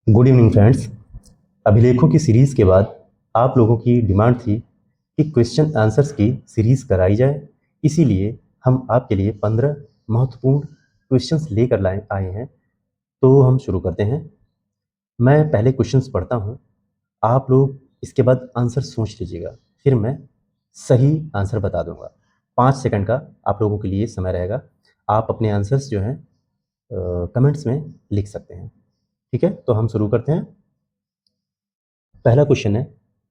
Good evening friends. अभिलेखों की series के बाद आप लोगों की डिमांड थी कि क्वेश्चन आंसर्स की सीरीज़ कराई जाए। इसीलिए हम आपके लिए 15 महत्वपूर्ण क्वेश्चंस लेकर लाए आए हैं। तो हम शुरू करते हैं। मैं पहले क्वेश्चंस पढ़ता हूँ, आप लोग इसके बाद आंसर सोच लीजिएगा, फिर मैं सही आंसर बता दूंगा। 5 सेकंड का आप लोगों के लिए समय रहेगा। आप अपने आंसर्स जो हैं कमेंट्स में लिख सकते हैं। ठीक है, तो हम शुरू करते हैं। पहला क्वेश्चन है,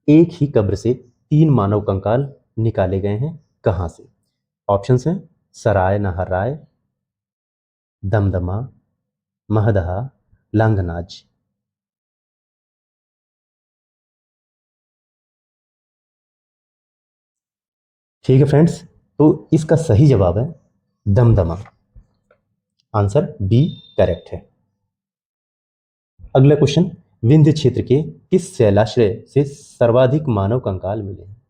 एक ही कब्र से 3 मानव कंकाल निकाले गए हैं, कहां से? ऑप्शंस हैं सराय नहराय, दमदमा, महदहा, लांगनाज। ठीक है फ्रेंड्स, तो इसका सही जवाब है दमदमा। आंसर बी करेक्ट है। अगला क्वेश्चन, विंध्य क्षेत्र के किस शैलाश्रय से सर्वाधिक मानव कंकाल मिले हैं?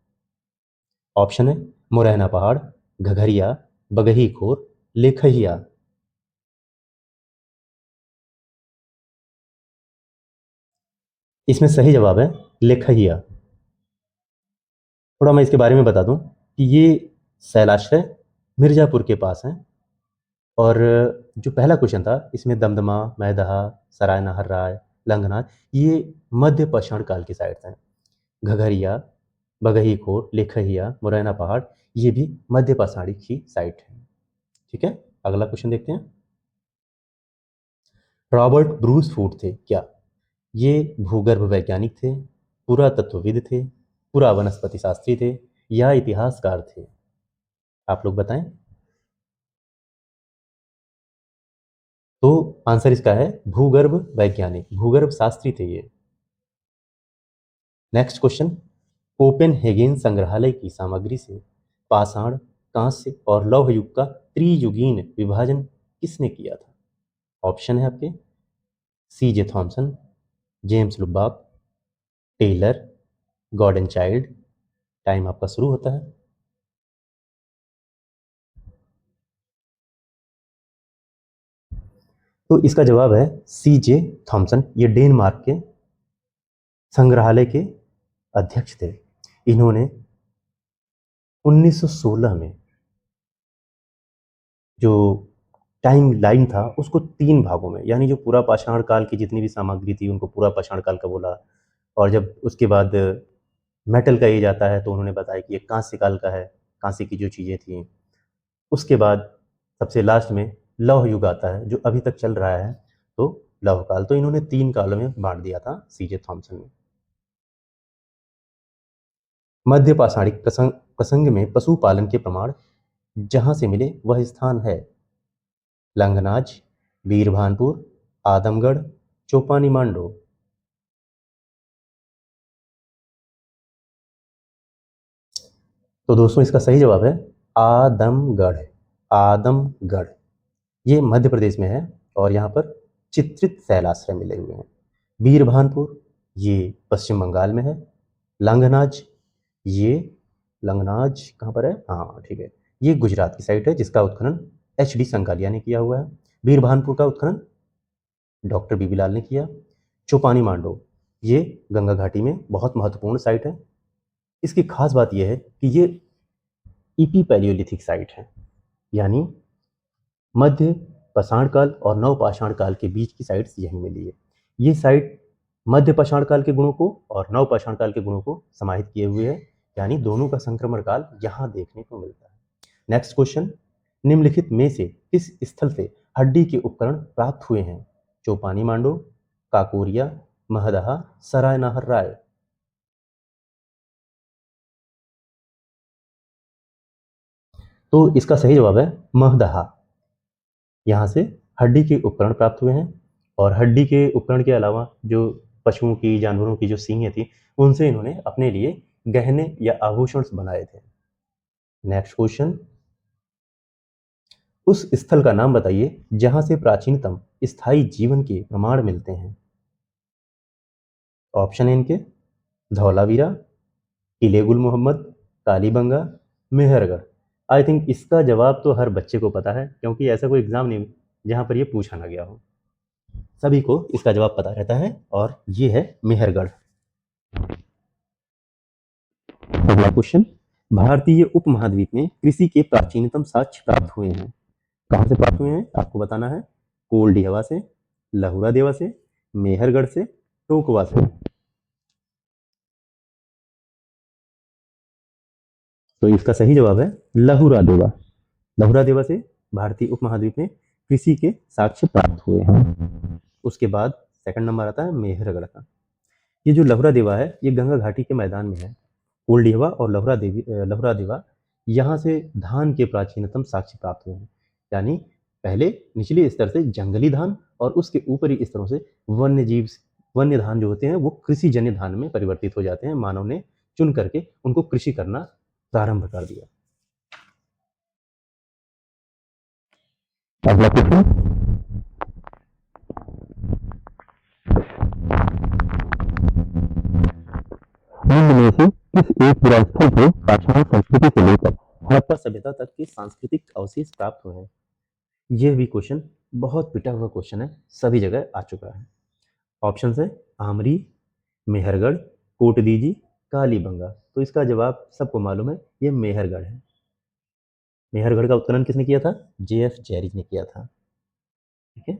ऑप्शन है मुरैना पहाड़, घघरिया, बगही खोर, लेखहिया। इसमें सही जवाब है लेखहिया। थोड़ा मैं इसके बारे में बता दूं कि ये शैलाश्रय मिर्जापुर के पास है। और जो पहला क्वेश्चन था इसमें दमदमा, मैदहा, सराय नहरराय, लंगनाथ, ये मध्य पाषाण काल की साइट हैं। घघरिया, बगही खोर, लेखहिया, मुरैना पहाड़, ये भी मध्य पाषाणी की साइट है। ठीक है, अगला क्वेश्चन देखते हैं। रॉबर्ट ब्रूस फूड थे क्या? ये भूगर्भ वैज्ञानिक थे, पुरातत्वविद थे, पुरा वनस्पति शास्त्री थे, या इतिहासकार थे? आप लोग बताएं। तो आंसर इसका है भूगर्भ वैज्ञानिक, भूगर्भ शास्त्री थे ये। नेक्स्ट क्वेश्चन, कोपेनहेगन संग्रहालय की सामग्री से पाषाण, कांस्य और लौह युग का त्रियुगीन विभाजन किसने किया था? ऑप्शन है आपके C J Thomson, James Lubbock, Taylor, Gordon Childe. Time आपका शुरू होता है। तो इसका जवाब है सी जे थॉमसन। ये डेनमार्क के संग्रहालय के अध्यक्ष थे। इन्होंने 1916 में जो टाइम लाइन था उसको 3 भागों में, यानी जो पूरा पाषाण काल की जितनी भी सामग्री थी उनको पूरा पाषाण काल का बोला। और जब उसके बाद मेटल का एज आता है तो उन्होंने बताया कि ये कांस्य काल का है, कांस्य की जो चीज़ें थी। उसके बाद सबसे लास्ट में लौह युग आता है जो अभी तक चल रहा है, तो लौह काल। तो इन्होंने 3 कालों में बांट दिया था सीजे थॉमसन ने। मध्य पाषाणिक प्रसंग प्रसंग में पशुपालन के प्रमाण जहां से मिले वह स्थान है लंगनाज, बीरभानपुर, आदमगढ़, चोपानी मांडो। तो दोस्तों इसका सही जवाब है आदमगढ़। आदमगढ़ ये मध्य प्रदेश में है और यहाँ पर चित्रित शैलाश्रय मिले हुए हैं। बीरभानपुर ये पश्चिम बंगाल में है। लंगनाज, ये लंगनाज कहाँ पर है? हाँ ठीक है, ये गुजरात की साइट है जिसका उत्खनन एच डी संगालिया ने किया हुआ है। बीरभानपुर का उत्खनन डॉक्टर बीबी लाल ने किया। चौपानी मांडो ये गंगा घाटी में बहुत महत्वपूर्ण साइट है। इसकी खास बात यह है कि ये ईपी पैलियोलिथिक साइट है, यानी मध्य पाषाण काल और नव पाषाण काल के बीच की साइट्स यहीं मिली है। ये साइट मध्य पाषाण काल के गुणों को और नव पाषाण काल के गुणों को समाहित किए हुए है, यानी दोनों का संक्रमण काल यहाँ देखने को मिलता है। नेक्स्ट क्वेश्चन, निम्नलिखित में से किस स्थल से हड्डी के उपकरण प्राप्त हुए हैं? चौपानी मांडो, काकोरिया, महदहा, सराय नहरराय। तो इसका सही जवाब है महदहा। यहाँ से हड्डी के उपकरण प्राप्त हुए हैं। और हड्डी के उपकरण के अलावा जो पशुओं की, जानवरों की जो सींगें थी, उनसे इन्होंने अपने लिए गहने या आभूषण बनाए थे। नेक्स्ट क्वेश्चन, उस स्थल का नाम बताइए जहां से प्राचीनतम स्थायी जीवन के प्रमाण मिलते हैं। ऑप्शन है इनके धौलावीरा, किले गुल मोहम्मद, कालीबंगा, मेहरगढ़। आई थिंक इसका जवाब तो हर बच्चे को पता है, क्योंकि ऐसा कोई एग्जाम नहीं जहां पर ये पूछा ना गया हो। सभी को इसका जवाब पता रहता है और ये है मेहरगढ़। अगला क्वेश्चन, भारतीय उपमहाद्वीप में कृषि के प्राचीनतम साक्ष्य प्राप्त हुए हैं। कहाँ से प्राप्त हुए हैं आपको बताना है। कोल्डी हवा से, लहुरा देवा से, मेहरगढ़ से, टोकवा से। तो इसका सही जवाब है लहुरा देवा। लहुरा देवा से भारतीय उपमहाद्वीप में कृषि के साक्ष्य प्राप्त हुए हैं। उसके बाद सेकंड नंबर आता है मेहरगढ़ का। ये जो लहुरा देवा है ये गंगा घाटी के मैदान में है। कोल्डी हवा और लहुरा देवा यहाँ से धान के प्राचीनतम साक्ष्य प्राप्त हुए हैं। यानी पहले निचले स्तर से जंगली धान और उसके ऊपरी स्तरों से वन्य धान जो होते हैं वो कृषि जन्य धान में परिवर्तित हो जाते हैं। मानव ने चुन करके उनको कृषि करना प्रारंभ कर दिया। अगला क्वेश्चन, निम्न में से किस एक पुरास्थल से पाषाण संस्कृति से लेकर हड़प्पा सभ्यता तक के सांस्कृतिक अवशेष प्राप्त हुए हैं। यह भी क्वेश्चन बहुत पिटा हुआ क्वेश्चन है, सभी जगह आ चुका है। ऑप्शन है आमरी, मेहरगढ़, कोटदीजी, कालीबंगा। तो इसका जवाब सबको मालूम है, ये मेहरगढ़ है। मेहरगढ़ का उत्खनन किसने किया था? JF जैरिज ने किया था। ठीक है।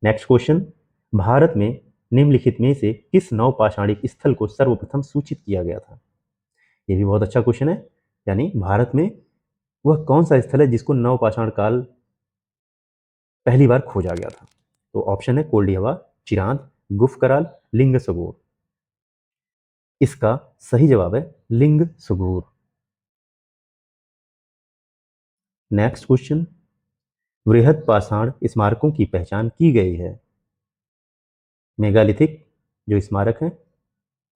नेक्स्ट क्वेश्चन, भारत में निम्नलिखित में से किस नवपाषाणिक स्थल को सर्वप्रथम सूचित किया गया था? ये भी बहुत अच्छा क्वेश्चन है। यानी भारत में वह कौन सा स्थल है जिसको नवपाषाण काल पहली बार खोजा गया था? तो ऑप्शन है कोल्डी हवा, चिरांद, गुफ कराल, लिंग सगोर। इसका सही जवाब है लिंग सगोर। नेक्स्ट क्वेश्चन, वृहद पाषाण स्मारकों की पहचान की गई है। मेगालिथिक जो स्मारक हैं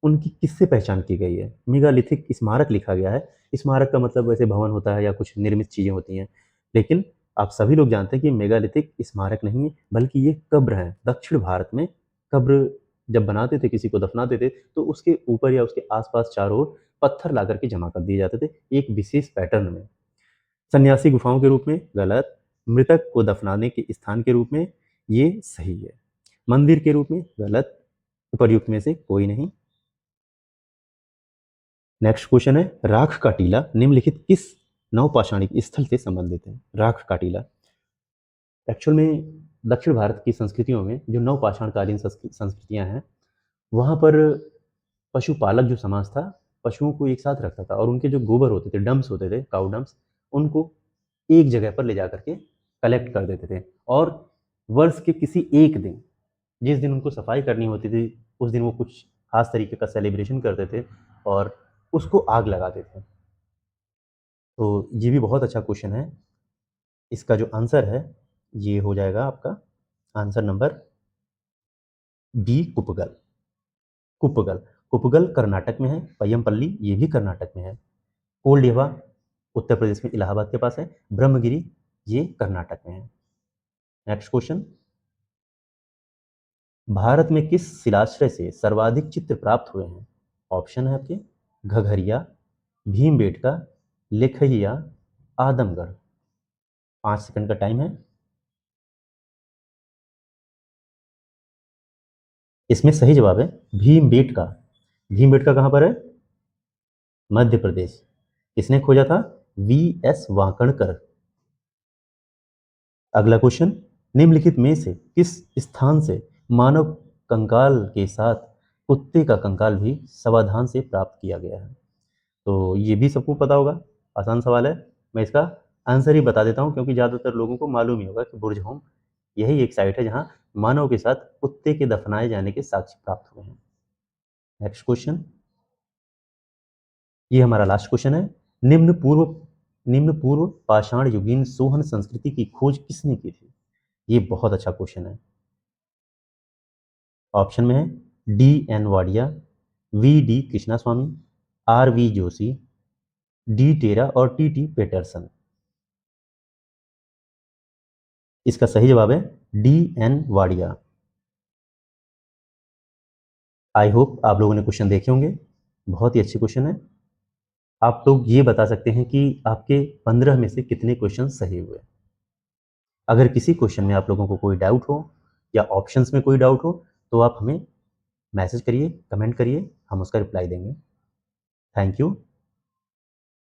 उनकी किससे पहचान की गई है? मेगालिथिक स्मारक लिखा गया है। स्मारक का मतलब वैसे भवन होता है या कुछ निर्मित चीजें होती हैं, लेकिन आप सभी लोग जानते हैं कि मेगालिथिक स्मारक नहीं है, बल्कि ये कब्र है। दक्षिण भारत में कब्र जब बनाते थे, किसी को दफनाते थे, तो उसके ऊपर या उसके आसपास चारों ओर पत्थर ला करके जमा कर दिए जाते थे एक विशेष पैटर्न में। सन्यासी गुफाओं के रूप में गलत, मृतक को दफनाने के स्थान के रूप में ये सही है, मंदिर के रूप में गलत, उपर्युक्त में से कोई नहीं। नेक्स्ट क्वेश्चन है, राख का टीला निम्नलिखित किस नवपाषाणिक स्थल से संबंधित है? राख का टीला एक्चुअल में दक्षिण भारत की संस्कृतियों में जो नवपाषाणकालीन संस्कृतियां हैं वहां पर पशुपालक जो समाज था पशुओं को एक साथ रखता था और उनके जो गोबर होते थे, डम्प्स होते थे, काउ डम्प्स, उनको एक जगह पर ले जा करके कलेक्ट कर देते थे और वर्ष के किसी एक दिन, जिस दिन उनको सफाई करनी होती थी, उस दिन वो कुछ खास तरीके का सेलिब्रेशन करते थे और उसको आग लगाते थे। तो ये भी बहुत अच्छा क्वेश्चन है। इसका जो आंसर है ये हो जाएगा आपका आंसर नंबर बी, कुपगल। कुपगल कुपगल कर्नाटक में है। पय्यमपल्ली ये भी कर्नाटक में है। कोल्डिहवा उत्तर प्रदेश में इलाहाबाद के पास है। ब्रह्मगिरी ये कर्नाटक में है। नेक्स्ट क्वेश्चन, भारत में किस शिलाश्रय से सर्वाधिक चित्र प्राप्त हुए हैं? ऑप्शन है आपके घघरिया, भीमबेटका, लेखैया, आदमगढ़। 5 सेकंड का टाइम है। इसमें सही जवाब है भीमबेटका। भीमबेटका कहां पर है? मध्य प्रदेश। किसने खोजा था? VS वाकणकर। अगला क्वेश्चन, निम्नलिखित में से किस स्थान से मानव कंकाल के साथ कुत्ते का कंकाल भी समाधान से प्राप्त किया गया है? तो ये भी सबको पता होगा, आसान सवाल है। मैं इसका आंसर ही बता देता हूँ क्योंकि ज़्यादातर लोगों को मालूम ही होगा कि बुर्ज होम यही एक साइट है जहाँ मानव के साथ कुत्ते के दफनाए जाने के साक्ष्य प्राप्त हुए हैं। नेक्स्ट क्वेश्चन, ये हमारा लास्ट क्वेश्चन है। निम्न पूर्व पाषाण युगीन सोहन संस्कृति की खोज किसने की थी? ये बहुत अच्छा क्वेश्चन है। ऑप्शन में है DN वाडिया, VD कृष्णा स्वामी, RV जोशी, D टेरा और TT पेटरसन। इसका सही जवाब है DN वाडिया। आई होप आप लोगों ने क्वेश्चन देखे होंगे, बहुत ही अच्छे क्वेश्चन है। आप लोग ये बता सकते हैं कि आपके 15 में से कितने क्वेश्चन सही हुए। अगर किसी क्वेश्चन में आप लोगों को कोई डाउट हो या ऑप्शंस में कोई डाउट हो तो आप हमें मैसेज करिए, कमेंट करिए, हम उसका रिप्लाई देंगे। Thank you.